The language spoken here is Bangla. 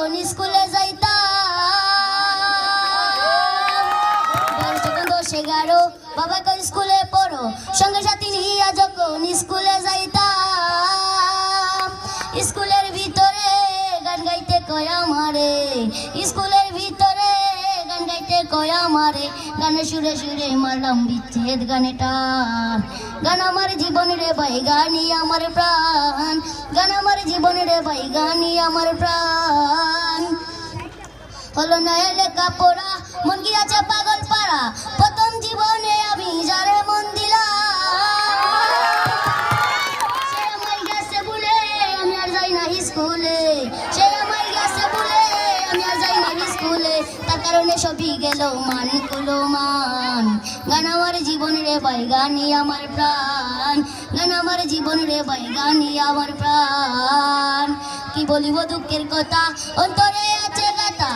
যখন স্কুলে যাইতাম যখন 10-11 বাবা কই স্কুলে পড়ো সঙ্গে সাথী নিয়া যখন স্কুলে যাইতাম স্কুলের ভিতরে গান গাইতে কয় আমারে স্কুলের ভিতরে গান গাইতে কয় আমারে গানে সুরে সুরে মারলাম বিচ্ছেদ গানে টান গান আমার জীবন রে ভাই গানই আমার প্রাণ গান আমার জীবন রে ভাই গানই আমার প্রাণ হলো না লেখাপড়া মন গিয়াছে পাগল পাড়া প্রথম জীবনে আমি যারে মন দিলাম সে আমায় গেছে বলে আমি আর যাই না স্কুলে সে আমায় গেছে বলে আমি আর যাই না স্কুলে তার কারণে সবই গেল মান কুলো মান গান আমার জীবন রে ভাই গানই আমার প্রাণ গান আমার জীবন রে ভাই গানই আমার প্রাণ কি বলিব দুঃখের কথা অন্তরে আছে কথা